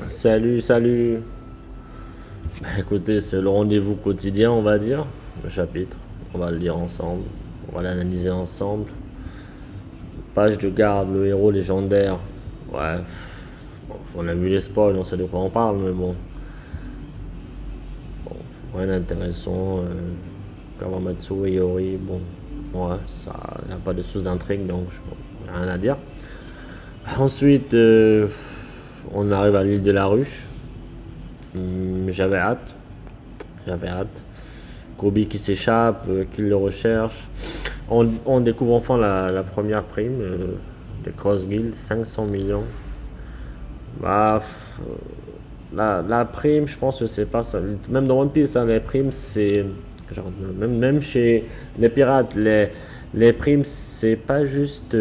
Salut, salut. Écoutez, c'est le rendez-vous quotidien, on va dire. Le chapitre. On va le lire ensemble. On va l'analyser ensemble. Page de garde, le héros légendaire. Ouais. Bon, on a vu les spoils, on sait de quoi on parle, mais bon. Rien d'intéressant. Kawamatsu et Yori, bon. Ouais, ça. Il n'y a pas de sous-intrigue, donc rien à dire. Ensuite, on arrive à l'île de la Ruche. J'avais hâte. J'avais hâte. Kobe qui s'échappe, qui le recherche. On découvre enfin la première prime de Cross Guild, 500 millions. Bah, la prime, je pense que c'est pas ça. Même dans One Piece, hein, les primes, c'est. Genre, même chez les pirates, les primes, c'est pas juste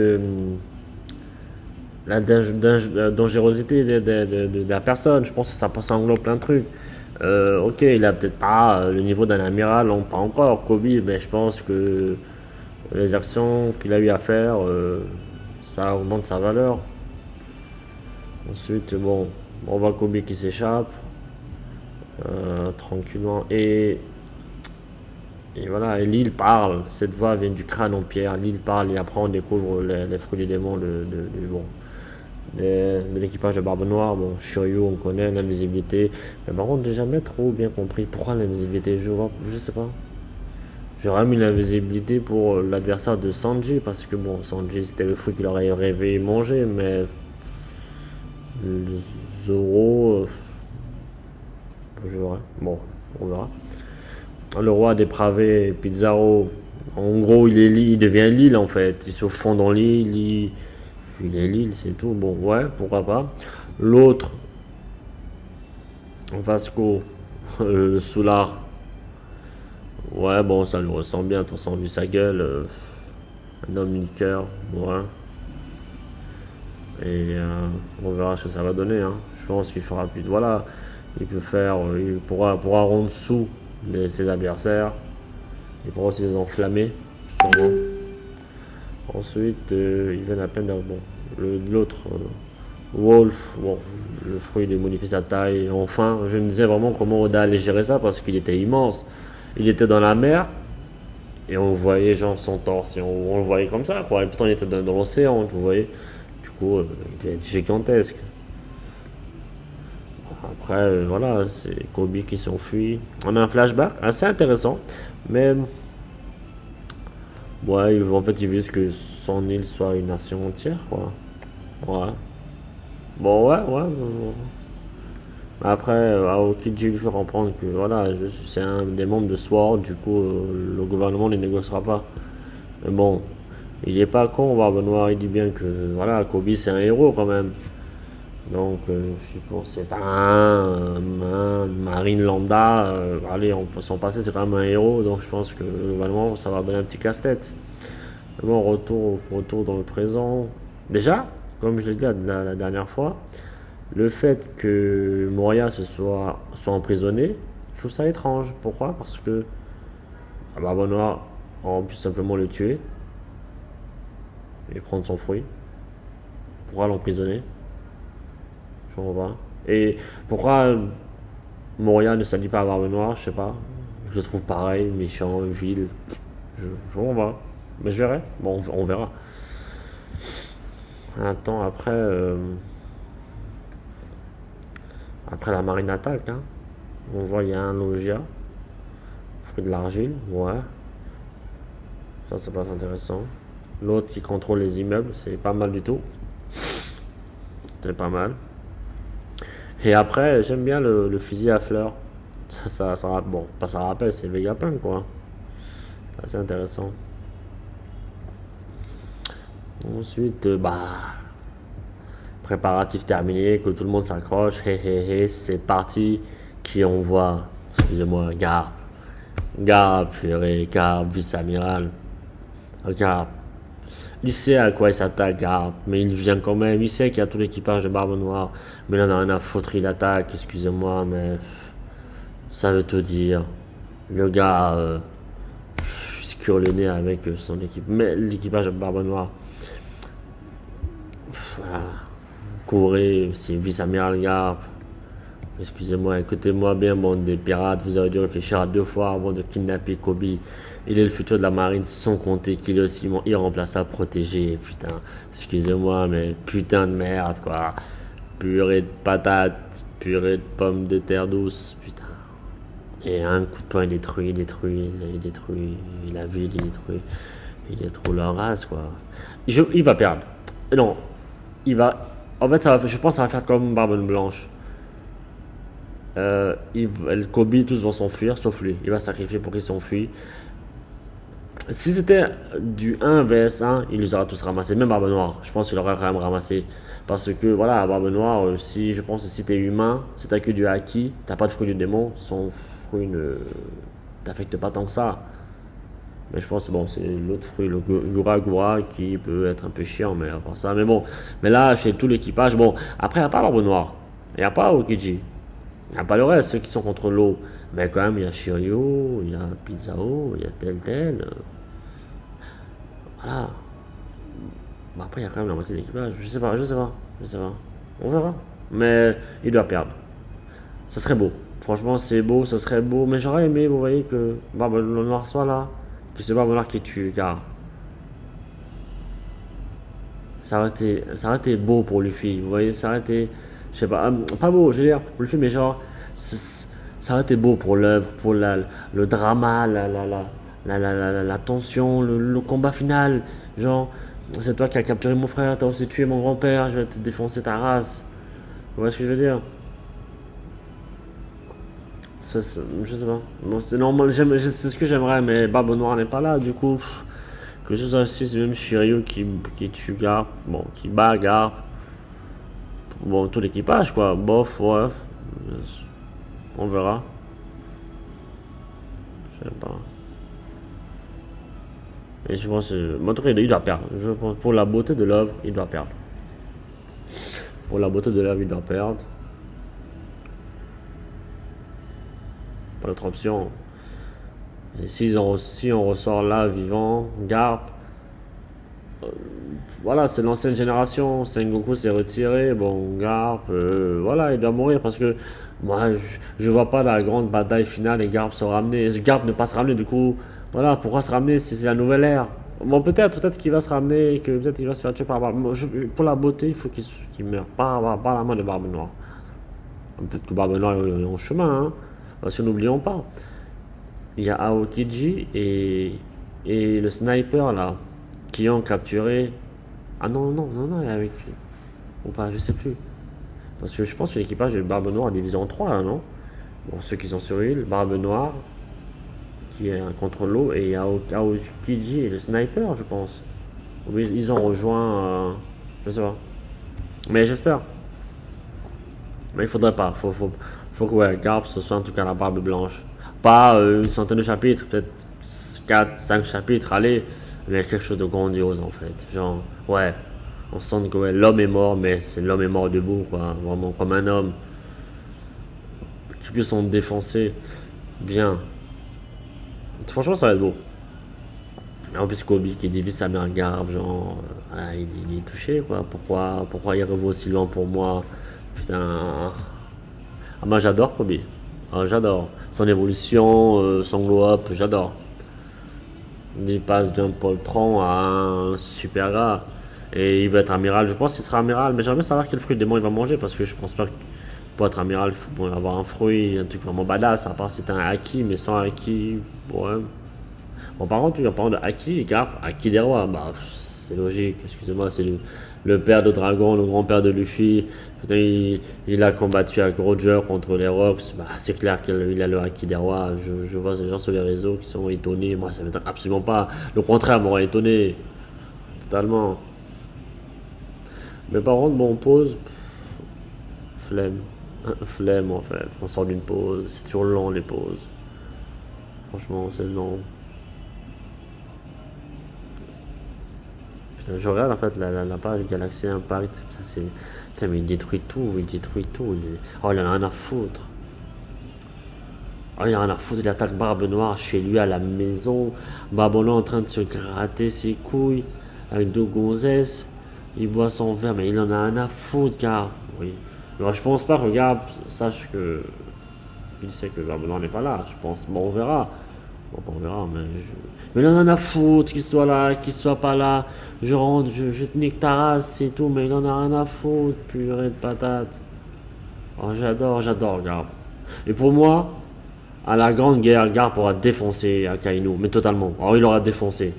la dangerosité de la personne. Je pense que ça englobe plein de trucs. Ok, il a peut-être pas le niveau d'un amiral, non, pas encore. Kobe, mais je pense que les actions qu'il a eu à faire, ça augmente sa valeur. Ensuite, bon, on voit Kobe qui s'échappe tranquillement. Et voilà, et l'île parle. Cette voix vient du crâne en pierre. L'île parle et après on découvre les fruits du démon bon, de l'équipage de Barbe Noire. Bon, Shiryu, on connaît l'invisibilité. Mais par contre, j'ai jamais trop bien compris pourquoi l'invisibilité. Je sais pas. J'aurais mis l'invisibilité pour l'adversaire de Sanji parce que bon, Sanji c'était le fruit qu'il aurait rêvé manger, mais Zoro, je verrai. Bon, on verra. Le roi dépravé, Pizarro, en gros, il devient l'île en fait. Il se fond dans l'île, il est l'île, c'est tout. Bon, ouais, pourquoi pas. L'autre, Vasco, le soulard. Ouais, bon, ça lui ressemble bien, de toute façon, vu sa gueule. Un homme liqueur, ouais. Et on verra ce que ça va donner. Hein. Je pense qu'il fera plus de. Voilà, il peut faire. Il pourra rendre sous ses adversaires. Il pourra aussi les enflammer, sûrement. Ensuite, il vient à peine de. Bon, l'autre, Wolf, bon, le fruit il modifie sa taille. Enfin, je me disais vraiment comment Oda allait gérer ça parce qu'il était immense. Il était dans la mer et on voyait genre son torse et on le voyait comme ça quoi. Et pourtant il était dans l'océan, vous voyez. Du coup, il était gigantesque. Après, voilà, c'est Kobe qui s'enfuit. On a un flashback assez intéressant, mais ouais, en fait, il veut juste que son île soit une nation entière, quoi. Ouais. Bon, ouais, ouais. Après, Aokiji lui fait comprendre que voilà, c'est un des membres de SWORD, du coup, le gouvernement ne négociera pas. Mais bon, il est pas con, Barbe Noire, il dit bien que voilà, Kobe c'est un héros quand même. Donc, je suppose c'est pas un marine lambda. Allez, on peut s'en passer, c'est quand même un héros. Donc, je pense que globalement, ça va donner un petit casse-tête. Mais bon, retour dans le présent. Déjà, comme je l'ai dit la dernière fois, le fait que Moria soit emprisonné, je trouve ça étrange. Pourquoi? Parce que Barbe Noire aurait pu simplement le tuer et prendre son fruit. Pourquoi l'emprisonner? Je comprends pas. Et pourquoi Moria ne s'allie pas à Barbe Noire? Je sais pas. Je le trouve pareil, méchant, vil. Je comprends pas. Mais je verrai. Bon, on verra. Un temps après, après la marine attaque, hein, on voit il y a un Logia, fruit de l'argile, ouais. Ça peut être intéressant. L'autre qui contrôle les immeubles, c'est pas mal du tout. C'est pas mal. Et après, j'aime bien le fusil à fleurs. Bon, pas ça rappelle, c'est Vegapunk quoi. C'est intéressant. Ensuite, préparatif terminé, que tout le monde s'accroche, hé hé hé, c'est parti. Qui on voit? Excusez-moi, Garp. Garp, purée, Garp, vice-amiral. Garp. Il sait à quoi il s'attaque, Garp, mais il vient quand même. Il sait qu'il y a tout l'équipage de Barbe Noire. Mais là, on a rien à foutre, il attaque, excusez-moi, mais ça veut tout dire. Le gars il se cure le nez avec son équipe. Mais l'équipage de Barbe Noire. Voilà. Corée, c'est vice-amiral Garp. Excusez-moi, écoutez-moi bien, bande des pirates. Vous avez dû réfléchir à deux fois avant de kidnapper Kobe. Il est le futur de la marine, sans compter qu'il est aussi irremplaçable, protégé. Putain, excusez-moi, mais putain de merde, quoi. Purée de patates, purée de pommes de terre douce, putain. Et un coup de poing, il détruit la ville, il détruit. Il détruit leur race, quoi. Il va perdre. Non, il va. En fait, je pense que ça va faire comme Barbe Blanche. Kobe, tous vont s'enfuir, sauf lui. Il va sacrifier pour qu'il s'enfuit. Si c'était du 1 vs 1, il les aura tous ramassés, même Barbe Noire. Je pense qu'il aurait quand même ramassé. Parce que voilà, Barbe Noire, si je pense que si t'es humain, si t'as que du haki, t'as pas de fruit du démon, son fruit ne t'affecte pas tant que ça. Mais je pense que bon, c'est l'autre fruit, le Gura Gura, qui peut être un peu chiant, mais à part ça. Mais bon, mais là, chez tout l'équipage, bon, après, il n'y a pas Barbe Noire, il n'y a pas Okiji, il n'y a pas le reste, ceux qui sont contre l'eau. Mais quand même, il y a Shiryu, il y a Pizzao, il y a tel. Voilà. Bon, après, il y a quand même la moitié de l'équipage. Je sais pas. On verra. Mais il doit perdre. Ça serait beau. Franchement, c'est beau, ça serait beau. Mais j'aurais aimé, vous voyez, que Barbe Noire soit là. Que c'est Barbe Noire qui tue, car ça aurait été beau pour Luffy. Vous voyez, ça aurait été, je sais pas, pas beau, je veux dire, pour Luffy, mais genre, ça aurait été beau pour l'œuvre, pour le drama, la tension, le combat final. Genre, c'est toi qui as capturé mon frère, t'as aussi tué mon grand-père, je vais te défoncer ta race. Vous voyez ce que je veux dire? Je sais pas. Bon, c'est normal, c'est ce que j'aimerais, mais Barbe Noire n'est pas là, du coup. Que ce soit aussi, c'est même Shiryu qui tue Garp, bon, qui bat Garp. Bon, tout l'équipage, quoi. Bof, ouais. On verra. Je sais pas. Et je pense que. En tout cas, il doit perdre. Je pense, pour la beauté de l'œuvre, il doit perdre. Pour la beauté de l'œuvre, il doit perdre. Pas d'autre option. Et si on ressort là vivant, Garp, voilà, c'est l'ancienne génération. Sengoku s'est retiré. Bon, Garp, voilà, il doit mourir parce que moi, je vois pas la grande bataille finale et Garp se ramener. Garp ne pas se ramener, du coup, voilà, pourquoi se ramener si c'est la nouvelle ère? Bon, peut-être qu'il va se ramener, que peut-être il va se faire tuer par Barbe. Pour la beauté, il faut qu'il meure par la main de Barbe Noire. Peut-être que Barbe Noire est en chemin, hein. Parce que n'oublions pas, il y a Aokiji et le sniper là qui ont capturé. Ah non, il est avec lui. Ou pas, je sais plus. Parce que je pense que l'équipage de Barbe Noire est divisé en trois là, non? Bon, ceux qui sont sur l'île, Barbe Noire qui est contre l'eau et Aokiji et le sniper, je pense. Oui, ils ont rejoint. Je sais pas. Mais j'espère. Mais il faudrait pas. Faut que ouais, Garp ce soit en tout cas la Barbe Blanche. Pas une centaine de chapitres, peut-être 4 5 chapitres, allez. Mais quelque chose de grandiose en fait. Genre, ouais, on sent que ouais, l'homme est mort, mais c'est l'homme est mort debout, quoi. Vraiment comme un homme. Qui puisse s'en défoncer bien. Franchement, ça va être beau. En plus, Kobe qui divise sa mère Garp, genre, voilà, il est touché, quoi. Pourquoi il revient aussi loin pour moi? Putain. Ah, moi j'adore Kobe. Ah, j'adore. Son évolution, son glow-up, j'adore. Il passe d'un poltron à un super gars. Et il va être amiral. Je pense qu'il sera amiral. Mais j'aimerais bien savoir quel fruit de démon il va manger. Parce que je pense pas que pour être amiral, il faut bon, avoir un fruit, un truc vraiment badass. À part si t'as un haki. Mais sans haki, ouais. Bon, par contre, en parlant de haki, Garp, haki des rois. Bah, c'est logique. Excusez-moi, c'est le père de Dragon, le grand-père de Luffy. Putain, il a combattu avec Roger contre les Rocks. Bah, c'est clair qu'il a le haki des rois. Je vois ces gens sur les réseaux qui sont étonnés. Moi, ça m'étonne absolument pas. Le contraire m'aurait étonné. Totalement. Mais par contre, bon, pause. Flemme. Flemme, en fait. On sort d'une pause. C'est toujours long, les pauses. Franchement, c'est long. Putain, je regarde en fait la page Galaxy Impact. Ça c'est. Putain, mais il détruit tout, Oh, il en a rien à foutre. Oh, il en a rien à foutre, il attaque Barbe Noire chez lui à la maison. Barbe Noire en train de se gratter ses couilles avec deux gonzesses. Il boit son verre, mais il en a rien à foutre, car. Oui. Alors, je pense pas que Gab sache que il sait que Benoît n'est pas là. Je pense, bon, on verra. Bon, on verra, mais il en a à foutre qu'il soit là, qu'il soit pas là. Je rentre, je te nique ta race, c'est tout, mais il en a rien à foutre, purée de patate. Oh, j'adore Gab. Et pour moi, à la grande guerre, Gab pourra défoncer Akainu, mais totalement. Oh, il aura défoncé.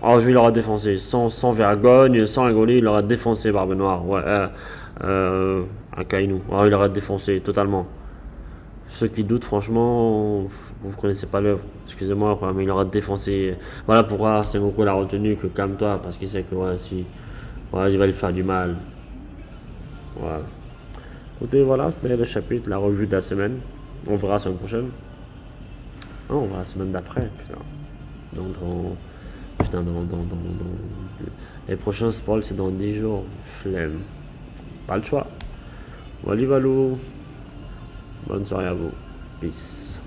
Oh, je vais l'aura défoncé, sans vergogne, sans rigoler, il aura défoncé Barbe Noire. Ouais, Akainu. Oh, il aura défoncé totalement. Ceux qui doutent, franchement, vous ne connaissez pas l'œuvre. Excusez-moi, quoi, mais il aura défoncé. Voilà pourquoi Sengoku l'a retenu que calme-toi, parce qu'il sait que ouais, si, ouais, il va lui faire du mal. Voilà. Écoutez, voilà, c'était le chapitre, la revue de la semaine. On verra la semaine prochaine. Non, on verra la semaine d'après, putain. Donc, les prochains spoils, c'est dans 10 jours. Flemme. Pas le choix. Walou, walou. Bonne soirée à vous. Peace.